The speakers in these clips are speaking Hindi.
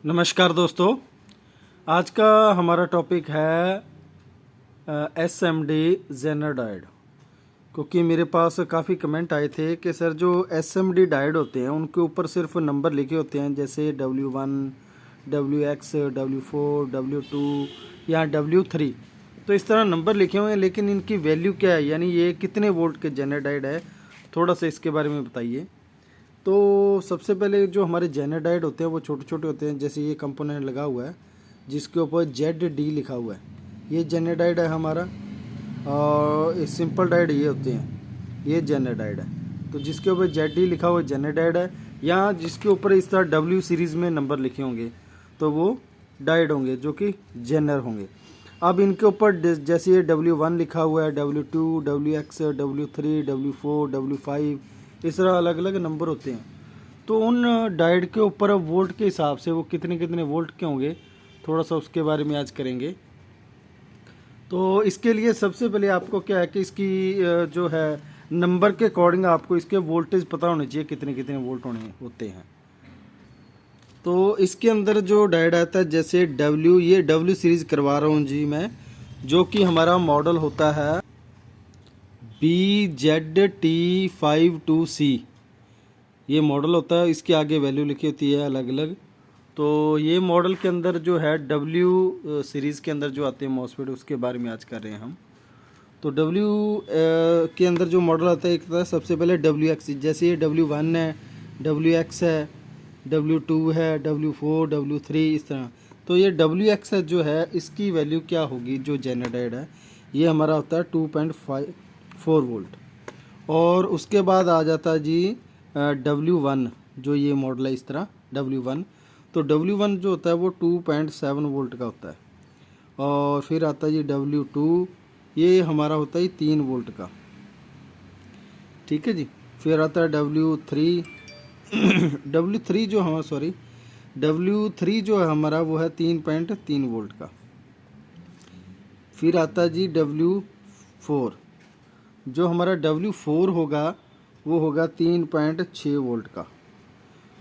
नमस्कार दोस्तों। आज का हमारा टॉपिक है S M D zener diode. क्योंकि मेरे पास काफ़ी कमेंट आए थे कि सर जो एस एम डी डायोड होते हैं उनके ऊपर सिर्फ नंबर लिखे होते हैं, जैसे W1, WX, W4, W2 या W3। तो इस तरह नंबर लिखे हुए हैं, लेकिन इनकी वैल्यू क्या है, यानी ये कितने वोल्ट के जेनर डायोड है, थोड़ा सा इसके बारे में बताइए। तो सबसे पहले जो हमारे जेनर डायोड होते हैं वो छोटे छोटे होते हैं, जैसे ये कंपोनेंट लगा हुआ है जिसके ऊपर ZD लिखा हुआ है, ये जेनर डायोड है हमारा। और सिंपल डायोड ये होते हैं, ये जेनर डायोड है। तो जिसके ऊपर ZD लिखा हुआ जेनर डायोड है, या जिसके ऊपर इस तरह W सीरीज़ में नंबर लिखे होंगे तो वो डायोड होंगे जो कि जेनर होंगे। अब इनके ऊपर जैसे ये W1 लिखा हुआ है, W2, WX, W3, W4, W5, इस तरह अलग अलग नंबर होते हैं। तो उन डायोड के ऊपर अब वोल्ट के हिसाब से वो कितने कितने वोल्ट के होंगे, थोड़ा सा उसके बारे में आज करेंगे। तो इसके लिए सबसे पहले आपको क्या है कि इसकी जो है नंबर के अकॉर्डिंग आपको इसके वोल्टेज पता होने चाहिए कितने कितने वोल्ट होते हैं। तो इसके अंदर जो डायोड आता है, जैसे ये W सीरीज़ करवा रहा हूँ जी मैं, जो कि हमारा मॉडल होता है BZT52C। ये मॉडल होता है, इसके आगे वैल्यू लिखी होती है अलग अलग। तो ये मॉडल के अंदर जो है W सीरीज़ के अंदर जो आते हैं मॉसफेट, उसके बारे में आज कर रहे हैं हम। तो W के अंदर जो मॉडल आता है, एक था सबसे पहले WX, जैसे ये W1 है, WX है, W2 है, W4, W3, इस तरह। तो ये WX है जो है, इसकी वैल्यू क्या होगी, जो जेनर डायोड है ये हमारा होता है 2.4 वोल्ट। और उसके बाद आ जाता है जी W1, जो ये मॉडल है इस तरह W1। तो W1 जो होता है वो 2.7 वोल्ट का होता है। और फिर आता है जी W2, ये हमारा होता है 3 वोल्ट का, ठीक है जी। फिर आता है W3 W3 जो हमारा W3 जो है हमारा वो है 3.3 वोल्ट का। फिर आता है जी W4, जो हमारा W4 होगा वो होगा 3.6 वोल्ट का।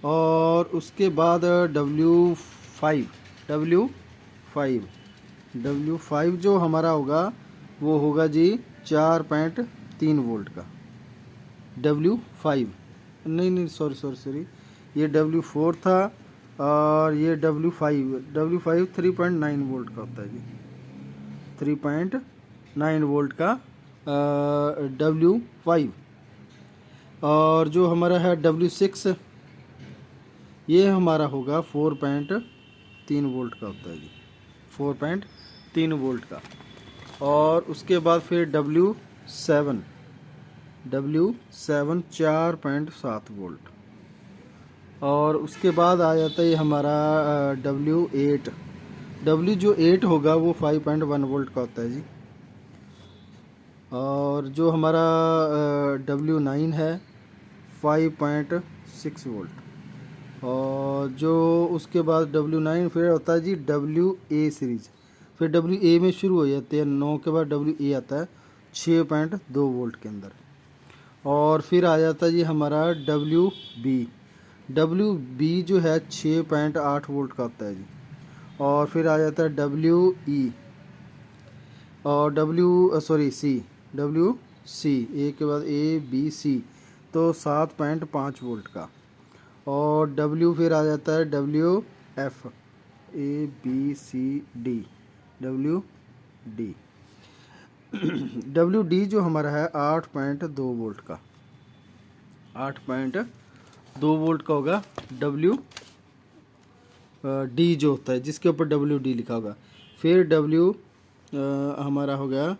और उसके बाद W5 W5 W5 जो हमारा होगा वो होगा जी 4.3 वोल्ट का। W5 नहीं, सॉरी, ये W4 था। और ये W5 3.9 वोल्ट का होता है जी, 3.9 वोल्ट का W5। और जो हमारा है W6, ये हमारा होगा 4.3 वोल्ट का होता है जी, 4.3 वोल्ट का। और उसके बाद फिर W7 4.7 वोल्ट। और उसके बाद आ जाता है हमारा W8 जो 8 होगा वो 5.1 वोल्ट का होता है जी। और जो हमारा W9 है 5.6 वोल्ट। और जो उसके बाद W9 फिर होता है जी WA सीरीज। फिर WA में शुरू हो जाते हैं, 9 के बाद WA आता है 6.2 वोल्ट के अंदर। और फिर आ जाता है जी हमारा WB जो है 6.8 वोल्ट का होता है जी। और फिर आ जाता है WE और WC, ए के बाद ABC, तो 7.5 वोल्ट का। और W फिर आ जाता है WF, ABCD, WD WD जो हमारा है 8.2 वोल्ट का, 8.2 वोल्ट का होगा WD जो होता है, जिसके ऊपर WD लिखा होगा। फिर W हमारा हो गया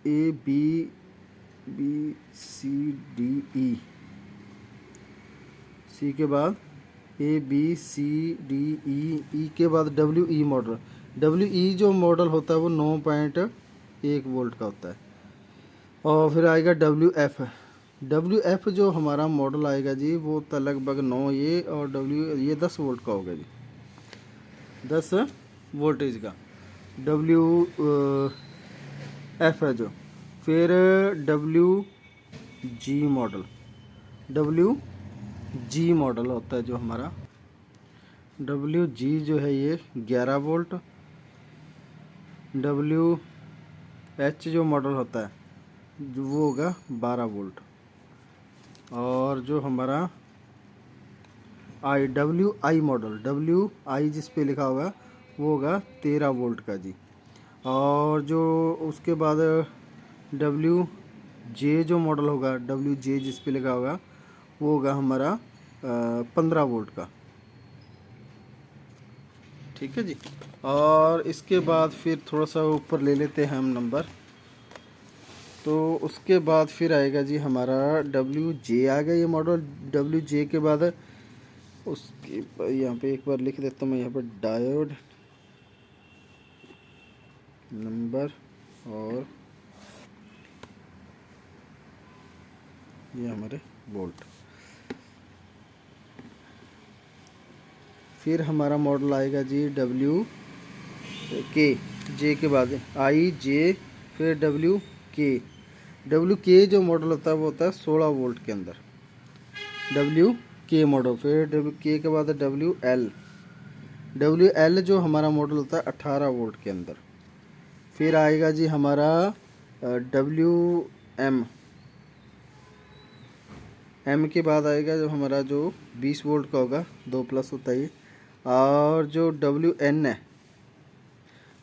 ABCDE, C के बाद ABCDE, के बाद WE मॉडल। WE जो मॉडल होता है वो 9.1 वोल्ट का होता है। और फिर आएगा WF जो हमारा मॉडल आएगा जी वो होता है लगभग 9 ये, और ये 10 वोल्ट का होगा जी, 10 वोल्टेज का WF है जो। फिर WG मॉडल, जी मॉडल होता है जो हमारा WG जो है ये 11 वोल्ट, WH जो मॉडल होता है वो होगा 12 वोल्ट, और जो हमारा WI मॉडल, WI जिस पे लिखा होगा वो होगा 13 वोल्ट का जी। और जो उसके बाद WJ जो मॉडल होगा, WJ जिस पे लिखा होगा वो होगा हमारा 15 वोल्ट का। ठीक है जी। और इसके बाद फिर थोड़ा सा ऊपर ले लेते हैं हम नंबर, तो उसके बाद फिर आएगा जी हमारा WJ आ गया ये मॉडल। WJ के बाद उसके यहाँ पे एक बार लिख देता हूँ मैं यहाँ पर डायोड नंबर, और ये हमारे वोल्ट। फिर हमारा मॉडल आएगा जी WK, जे के बाद IJ, फिर WK जो मॉडल होता है वो होता है 16 वोल्ट के अंदर, WK मॉडल। फिर WK के बाद WL जो हमारा मॉडल होता है 18 वोल्ट के अंदर। फिर आएगा जी हमारा M के बाद आएगा जो हमारा जो 20 वोल्ट का होगा, 2+ होता है ये। और जो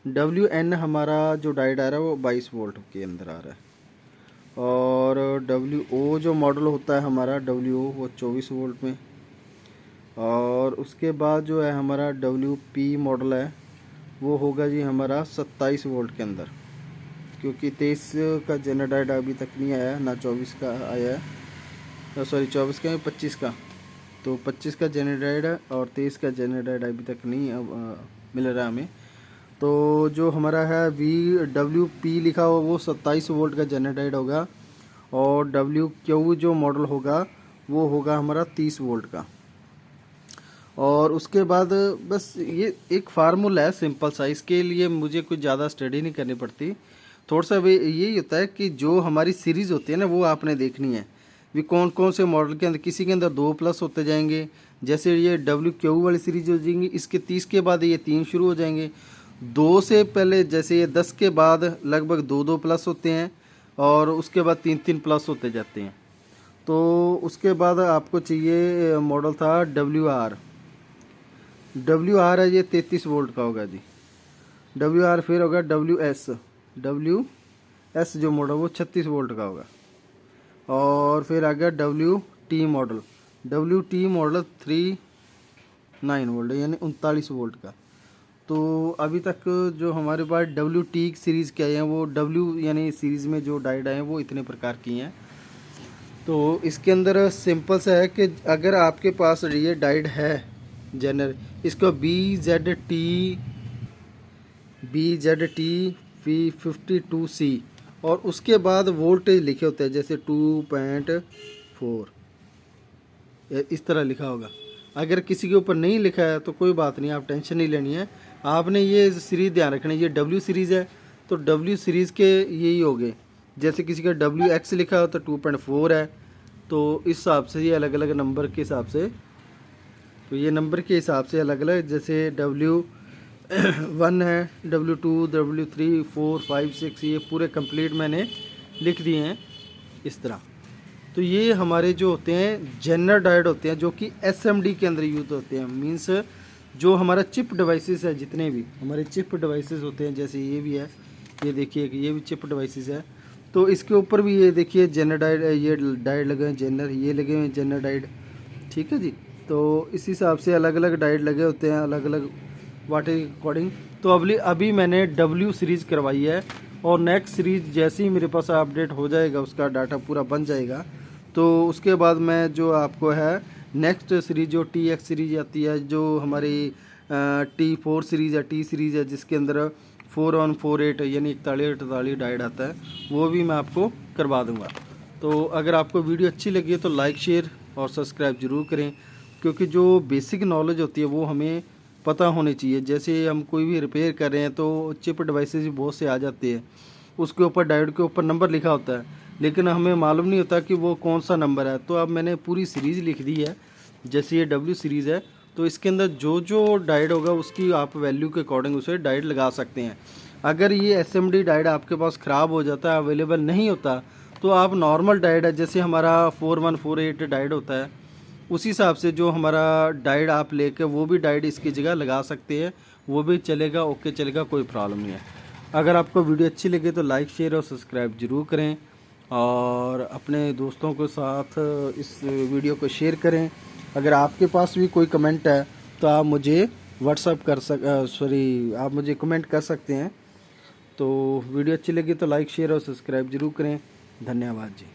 WN हमारा जो डायोड आ रहा है वो 22 वोल्ट के अंदर आ रहा है। और WO जो मॉडल होता है हमारा WO वो 24 वोल्ट में। और उसके बाद जो है हमारा WP मॉडल है वो होगा जी हमारा 27 वोल्ट के अंदर, क्योंकि 23 का जेनर डायोड अभी तक नहीं आया, ना 24 का आया है, सॉरी 24 का, 25 का। तो 25 का जेनर डायोड है और 23 का जेनर डायोड अभी तक नहीं मिल रहा हमें। तो जो हमारा है WP लिखा हुआ वो 27 वोल्ट का जेनर डायोड होगा, और WQ जो मॉडल होगा वो होगा हमारा 30 वोल्ट का। और उसके बाद बस ये एक फार्मूला है सिंपल सा, इसके लिए मुझे कुछ ज़्यादा स्टडी नहीं करनी पड़ती। थोड़ा सा यही होता है कि जो हमारी सीरीज़ होती है ना वो आपने देखनी है, भी कौन कौन से मॉडल के अंदर, किसी के अंदर 2+ होते जाएंगे, जैसे ये WQ वाली सीरीज हो जाएंगी, इसके 30 के बाद ये 3 शुरू हो जाएंगे। 2 से पहले जैसे ये 10 के बाद लगभग 2+ होते हैं, और उसके बाद 3+ होते जाते हैं। तो उसके बाद आपको चाहिए मॉडल था WR है, ये 33 वोल्ट का होगा जी WR। फिर होगा WS जो मॉडल वो 36 वोल्ट का होगा। और फिर आ गया WT मॉडल 39 वोल्ट यानी 39 वोल्ट का। तो अभी तक जो हमारे पास WT सीरीज़ के आए हैं वो यानी सीरीज़ में जो डायोड आए हैं वो इतने प्रकार की हैं। तो इसके अंदर सिंपल सा है कि अगर आपके पास ये डायोड है जनर, इसको BZT V52C, और उसके बाद वोल्टेज लिखे होते हैं जैसे 2.4, इस तरह लिखा होगा। अगर किसी के ऊपर नहीं लिखा है तो कोई बात नहीं, आप टेंशन नहीं लेनी है। आपने ये सीरीज़ ध्यान रखना है, ये W सीरीज़ है तो W सीरीज़ के यही हो गए। जैसे किसी का WX लिखा हो तो 2.4 है, तो इस हिसाब से ये अलग अलग नंबर के हिसाब से, तो ये नंबर के हिसाब से अलग अलग, जैसे W1 है, W2, W3, 4, 5, 6, ये पूरे कंप्लीट मैंने लिख दिए हैं इस तरह। तो ये हमारे जो होते हैं जेनर डायोड होते हैं जो कि SMD के अंदर यूज होते हैं, मींस जो हमारा चिप डिवाइसेस है, जितने भी हमारे चिप डिवाइसेस होते हैं, जैसे ये भी है, ये देखिए कि ये भी चिप डिवाइसेस है, तो इसके ऊपर भी ये देखिए जेनर डायोड, ये डायोड लगे हैं जेनर, ये लगे हुए हैं जेनर डायोड। ठीक है जी। तो इस हिसाब से अलग अलग डायोड लगे होते हैं अलग अलग वाट के अकॉर्डिंग। तो अभी मैंने W सीरीज़ करवाई है, और नेक्स्ट सीरीज़ जैसे ही मेरे पास अपडेट हो जाएगा, उसका डाटा पूरा बन जाएगा, तो उसके बाद मैं जो आपको है नेक्स्ट सीरीज़ जो TX सीरीज़ आती है, जो हमारी T4 सीरीज़ है, T सीरीज़ है, जिसके अंदर 4148 यानी 4148 डायोड आता है, वो भी मैं आपको करवा दूँगा। तो अगर आपको वीडियो अच्छी लगी है तो लाइक, शेयर और सब्सक्राइब ज़रूर करें, क्योंकि जो बेसिक नॉलेज होती है वो हमें पता होनी चाहिए। जैसे हम कोई भी रिपेयर कर रहे हैं तो चिप डिवाइसेस भी बहुत से आ जाते हैं, उसके ऊपर डायोड के ऊपर नंबर लिखा होता है, लेकिन हमें मालूम नहीं होता कि वो कौन सा नंबर है। तो अब मैंने पूरी सीरीज़ लिख दी है, जैसे ये डब्ल्यू सीरीज़ है, तो इसके अंदर जो जो डायोड होगा उसकी आप वैल्यू के अकॉर्डिंग उसे डायोड लगा सकते हैं। अगर ये SMD डायोड आपके पास ख़राब हो जाता है, अवेलेबल नहीं होता, तो आप नॉर्मल डायोड है, जैसे हमारा 4148 डायोड होता है, उसी हिसाब से जो हमारा डायोड आप लेके वो भी डायोड इसकी जगह लगा सकते हैं, वो भी चलेगा, ओके चलेगा, कोई प्रॉब्लम नहीं है। अगर आपको वीडियो अच्छी लगे तो लाइक शेयर और सब्सक्राइब ज़रूर करें, और अपने दोस्तों के साथ इस वीडियो को शेयर करें। अगर आपके पास भी कोई कमेंट है तो आप मुझे आप मुझे कमेंट कर सकते हैं। तो वीडियो अच्छी लगी तो लाइक शेयर और सब्सक्राइब ज़रूर करें। धन्यवाद जी।